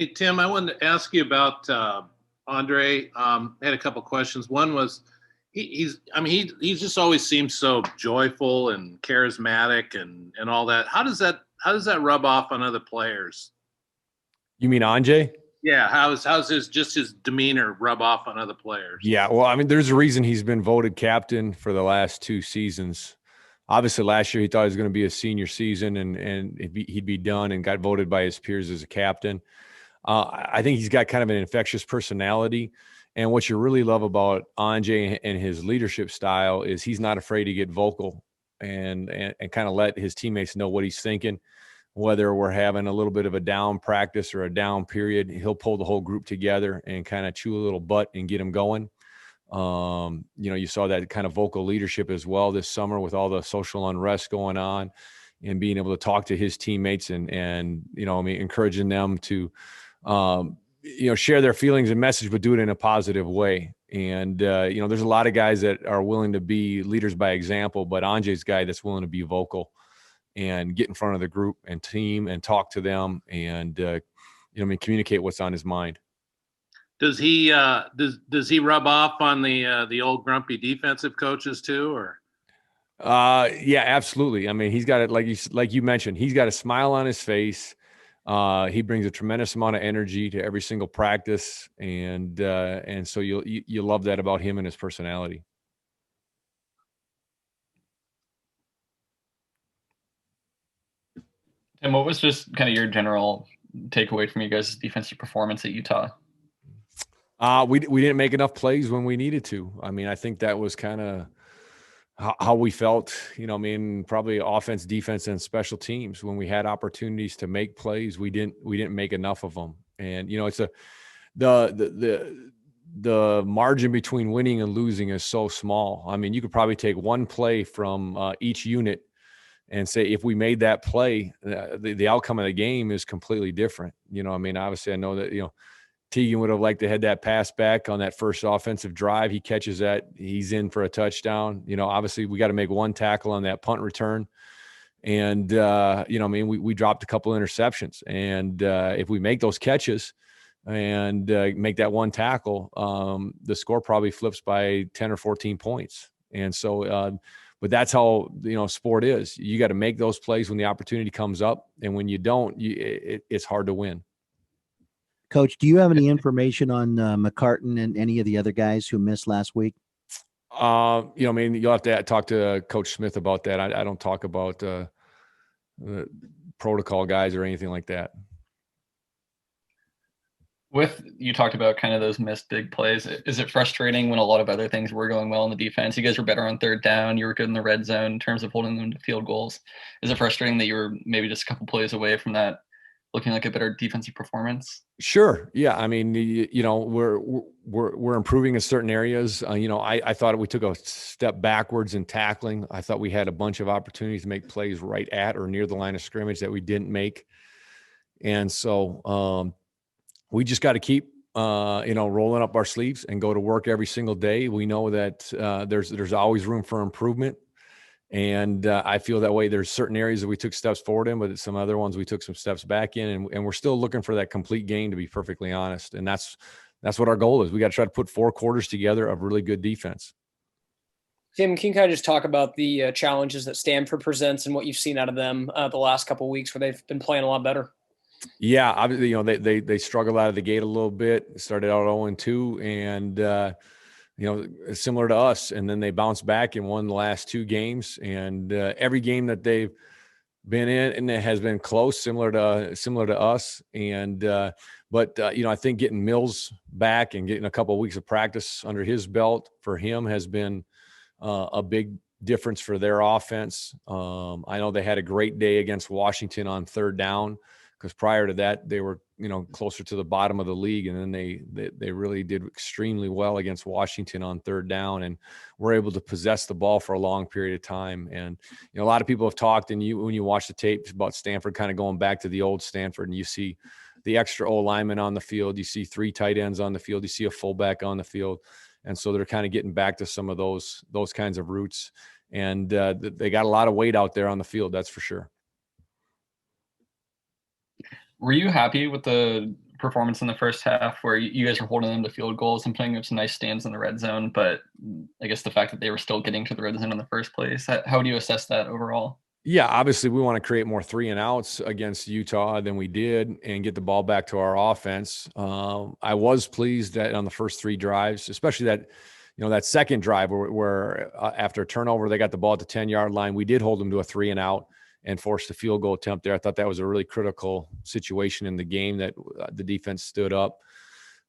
Hey, Tim, I wanted to ask you about Andre. I had a couple questions. One was he just always seems so joyful and charismatic and all that. How does that rub off on other players? You mean Anjay? Yeah, how's his demeanor rub off on other players? Yeah, well, I mean, there's a reason he's been voted captain for the last 2 seasons. Obviously, last year he thought it was going to be a senior season and he'd be done, and got voted by his peers as a captain. I think he's got kind of an infectious personality. And what you really love about Anjay and his leadership style is he's not afraid to get vocal and kind of let his teammates know what he's thinking. Whether we're having a little bit of a down practice or a down period, he'll pull the whole group together and kind of chew a little butt and get them going. You saw that kind of vocal leadership as well this summer with all the social unrest going on, and being able to talk to his teammates and encouraging them to, share their feelings and message, but do it in a positive way. And, there's a lot of guys that are willing to be leaders by example, but Anjay's guy that's willing to be vocal and get in front of the group and team and talk to them and, communicate what's on his mind. Does he rub off on the old grumpy defensive coaches too, or? Yeah, absolutely. I mean, he's got it, like you mentioned, he's got a smile on his face. He brings a tremendous amount of energy to every single practice, and so you love that about him and his personality. And what was just kind of your general takeaway from you guys' defensive performance at Utah? We didn't make enough plays when we needed to. I mean, I think that was kind of how we felt, probably offense, defense, and special teams. When we had opportunities to make plays, we didn't make enough of them. And, it's the margin between winning and losing is so small. I mean, you could probably take one play from each unit and say, if we made that play, the outcome of the game is completely different. Obviously I know that, Teagan would have liked to have that pass back on that first offensive drive. He catches that, he's in for a touchdown. Obviously we got to make one tackle on that punt return. And, we dropped a couple interceptions. And if we make those catches and make that one tackle, the score probably flips by 10 or 14 points. And so, but that's how, sport is. You got to make those plays when the opportunity comes up. And when you don't, it's hard to win. Coach, do you have any information on McCartan and any of the other guys who missed last week? You'll have to talk to Coach Smith about that. I don't talk about protocol guys or anything like that. You talked about kind of those missed big plays. Is it frustrating when a lot of other things were going well in the defense? You guys were better on third down. You were good in the red zone in terms of holding them to field goals. Is it frustrating that you were maybe just a couple plays away from that looking like a better defensive performance? Sure. Yeah. I mean, we're improving in certain areas. I thought we took a step backwards in tackling. I thought we had a bunch of opportunities to make plays right at or near the line of scrimmage that we didn't make. And so we just got to keep, rolling up our sleeves and go to work every single day. We know that there's always room for improvement. And I feel that way. There's certain areas that we took steps forward in, but some other ones we took some steps back in, and we're still looking for that complete game, to be perfectly honest. And that's what our goal is. We got to try to put 4 quarters together of really good defense. Tim, can you kind of just talk about the challenges that Stanford presents and what you've seen out of them the last couple of weeks where they've been playing a lot better? Yeah, obviously, they struggled out of the gate a little bit. Started out 0-2, and similar to us, and then they bounced back and won the last 2 games. And every game that they've been in, and it has been close, similar to us. And I think getting Mills back and getting a couple of weeks of practice under his belt for him has been a big difference for their offense. I know they had a great day against Washington on third down, because prior to that they were closer to the bottom of the league, and then they really did extremely well against Washington on third down, and were able to possess the ball for a long period of time. And a lot of people have talked, and when you watch the tape, about Stanford kind of going back to the old Stanford, and you see the extra O lineman on the field, you see 3 tight ends on the field, you see a fullback on the field, and so they're kind of getting back to some of those kinds of roots. And they got a lot of weight out there on the field, that's for sure. Were you happy with the performance in the first half where you guys were holding them to field goals and putting up some nice stands in the red zone, but I guess the fact that they were still getting to the red zone in the first place, how do you assess that overall? Yeah, obviously we want to create more 3-and-outs against Utah than we did and get the ball back to our offense. I was pleased that on the first 3 drives, especially that second drive where after a turnover, they got the ball at the 10-yard line. We did hold them to a 3-and-out and forced a field goal attempt there. I thought that was a really critical situation in the game that the defense stood up.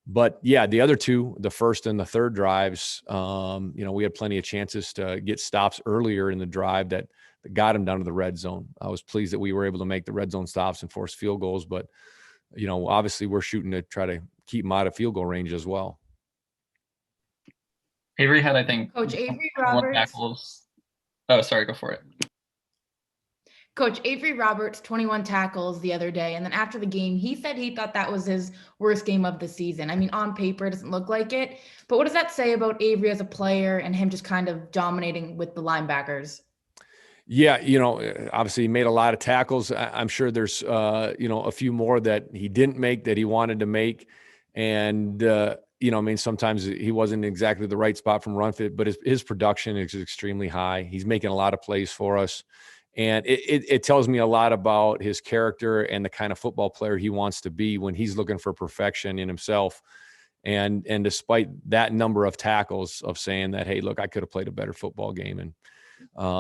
But yeah, the other 2, the first and the third drives, we had plenty of chances to get stops earlier in the drive that got him down to the red zone. I was pleased that we were able to make the red zone stops and force field goals, but obviously we're shooting to try to keep them out of field goal range as well. Avery had, I think, Coach Avery Roberts. Tackles. Oh, sorry, go for it. Coach Avery Roberts, 21 tackles the other day. And then after the game, he said he thought that was his worst game of the season. I mean, on paper, it doesn't look like it. But what does that say about Avery as a player and him just kind of dominating with the linebackers? Yeah, obviously he made a lot of tackles. I'm sure there's, a few more that he didn't make that he wanted to make. And, sometimes he wasn't exactly the right spot from run fit, but his production is extremely high. He's making a lot of plays for us. And it tells me a lot about his character and the kind of football player he wants to be when he's looking for perfection in himself. And despite that number of tackles of saying that, hey, look, I could have played a better football game. And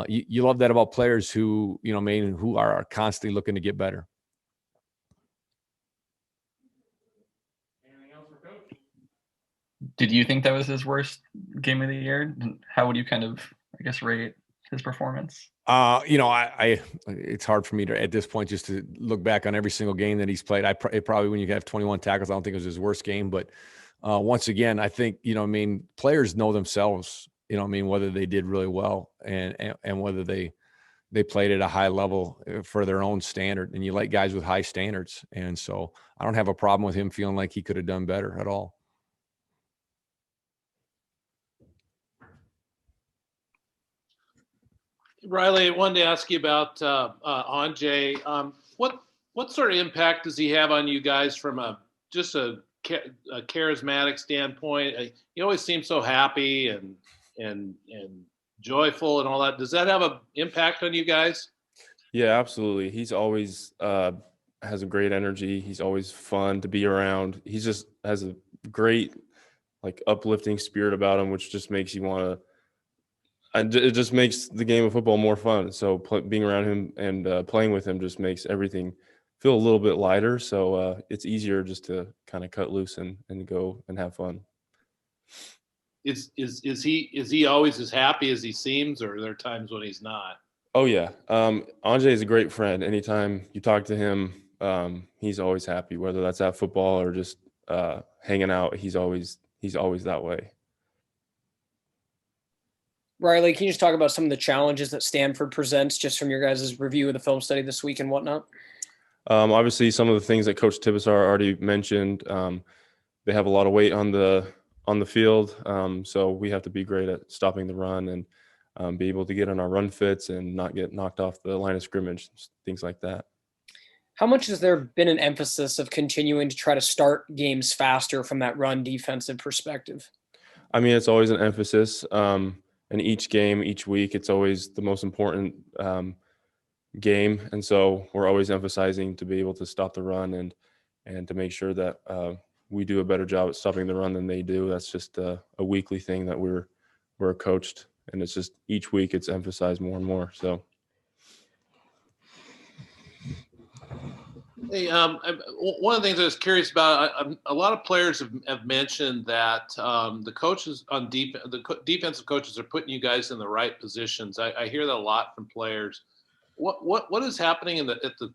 you love that about players who, who are constantly looking to get better. Anything else for Coach? Did you think that was his worst game of the year? And how would you kind of, I guess, rate his performance? It's hard for me to, at this point, just to look back on every single game that he's played. Probably when you have 21 tackles, I don't think it was his worst game. But once again, I think, players know themselves, whether they did really well and whether they played at a high level for their own standard. And you like guys with high standards. And so I don't have a problem with him feeling like he could have done better at all. Riley, I wanted to ask you about Andrzej. What sort of impact does he have on you guys from a charismatic standpoint? He always seems so happy and joyful and all that. Does that have an impact on you guys? Yeah, absolutely. He's always has a great energy. He's always fun to be around. He just has a great, uplifting spirit about him, which just makes you want to. And it just makes the game of football more fun. So being around him and playing with him just makes everything feel a little bit lighter. So it's easier just to kind of cut loose and go and have fun. Is he always as happy as he seems, or are there times when he's not? Oh yeah, Andrzej is a great friend. Anytime you talk to him, he's always happy. Whether that's at football or just hanging out, he's always that way. Riley, can you just talk about some of the challenges that Stanford presents just from your guys' review of the film study this week and whatnot? Obviously, some of the things that Coach Tibesar already mentioned, they have a lot of weight on the field, so we have to be great at stopping the run and be able to get on our run fits and not get knocked off the line of scrimmage, things like that. How much has there been an emphasis of continuing to try to start games faster from that run defensive perspective? I mean, it's always an emphasis. In each game, each week, it's always the most important game. And so we're always emphasizing to be able to stop the run and to make sure that we do a better job at stopping the run than they do. That's just a weekly thing that we're coached. And it's just each week it's emphasized more and more. So. Hey, one of the things I was curious about, a lot of players have mentioned that the coaches on defensive coaches are putting you guys in the right positions. I hear that a lot from players. What is happening at the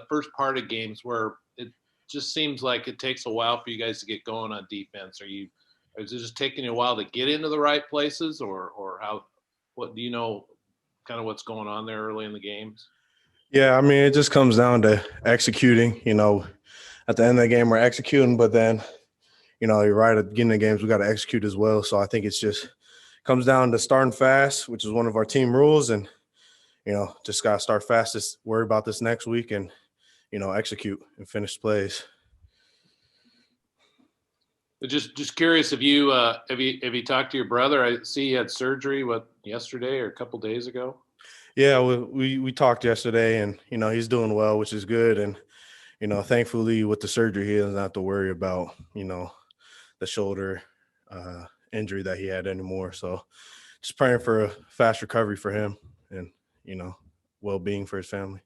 first part of games where it just seems like it takes a while for you guys to get going on defense? Is it just taking you a while to get into the right places, or how? What do you know? Kind of what's going on there early in the games? Yeah, I mean, it just comes down to executing. At the end of the game, we're executing, but then, you're right at the beginning of the games, we got to execute as well. So I think it's just comes down to starting fast, which is one of our team rules, and just got to start fast. Just worry about this next week and execute and finish plays. Just curious, have you talked to your brother? I see he had surgery yesterday or a couple days ago. Yeah, we talked yesterday, and he's doing well, which is good. And thankfully with the surgery, he doesn't have to worry about the shoulder injury that he had anymore. So just praying for a fast recovery for him and well-being for his family.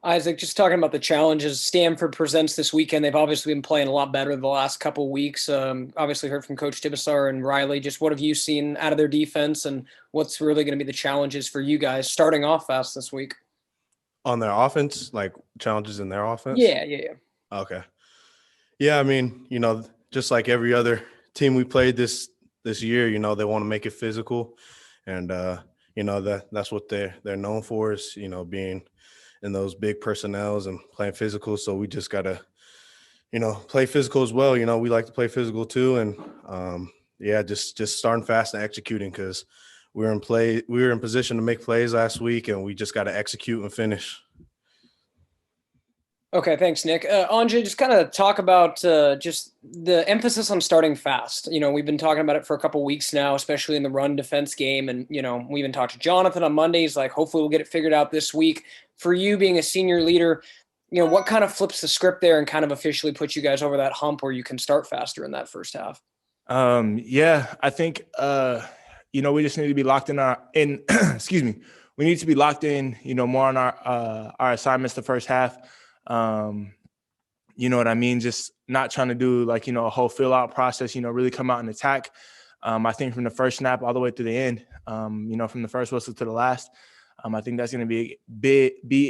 Isaac, just talking about the challenges Stanford presents this weekend. They've obviously been playing a lot better the last couple of weeks. Obviously heard from Coach Tibesar and Riley. Just what have you seen out of their defense, and what's really going to be the challenges for you guys starting off fast this week? On their offense, like challenges in their offense? Yeah. Okay. Yeah, I mean, just like every other team we played this year, they want to make it physical. And, that's what they're known for is, being in those big personnels and playing physical. So we just got to, play physical as well. We like to play physical too. And, just starting fast and executing because we were in position to make plays last week, and we just got to execute and finish. Okay, thanks, Nick. Andrzej, just kind of talk about just the emphasis on starting fast. We've been talking about it for a couple weeks now, especially in the run defense game. And, we even talked to Jonathan on Mondays, like, hopefully we'll get it figured out this week. For you being a senior leader, what kind of flips the script there and kind of officially puts you guys over that hump where you can start faster in that first half? I think, we just need to be locked in excuse me. We need to be locked in, more on our assignments the first half. You know what I mean? Just not trying to do a whole fill out process, really come out and attack. I think from the first snap all the way to the end, from the first whistle to the last, I think that's going to be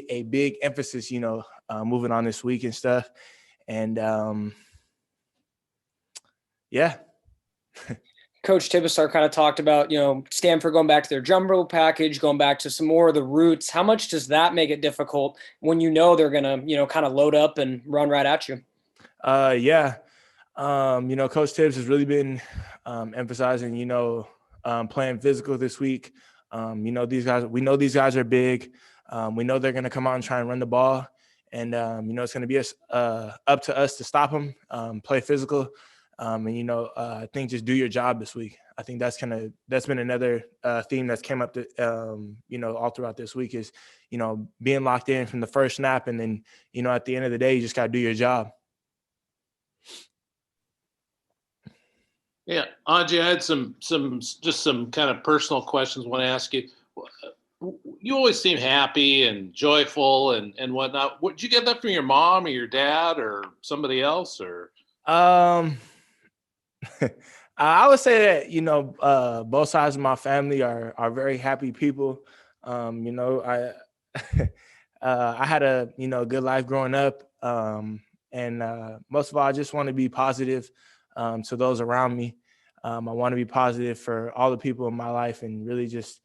a big emphasis, moving on this week and stuff. And, yeah. Coach Tibesar kind of talked about, Stanford going back to their jumbo package, going back to some more of the roots. How much does that make it difficult when they're going to, kind of load up and run right at you? Coach Tibbs has really been emphasizing, playing physical this week. We know these guys are big. We know they're going to come out and try and run the ball. And, it's going to be up to us to stop them, play physical. I think just do your job this week. I think that's been another theme that's came up all throughout this week is, being locked in from the first snap. And then, at the end of the day, you just got to do your job. Yeah. Andrzej, I had some kind of personal questions I want to ask you. You always seem happy and joyful and whatnot. Did you get that from your mom or your dad or somebody else or? I would say that, both sides of my family are very happy people. I had a, good life growing up. And most of all, I just want to be positive to those around me. I want to be positive for all the people in my life and really just,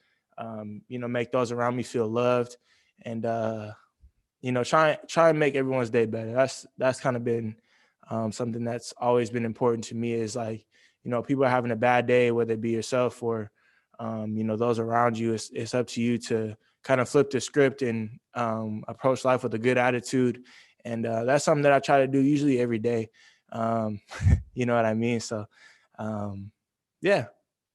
make those around me feel loved and, try and make everyone's day better. That's kind of been something that's always been important to me is people are having a bad day, whether it be yourself or, those around you. It's up to you to kind of flip the script and approach life with a good attitude. And that's something that I try to do usually every day. You know what I mean? So, yeah.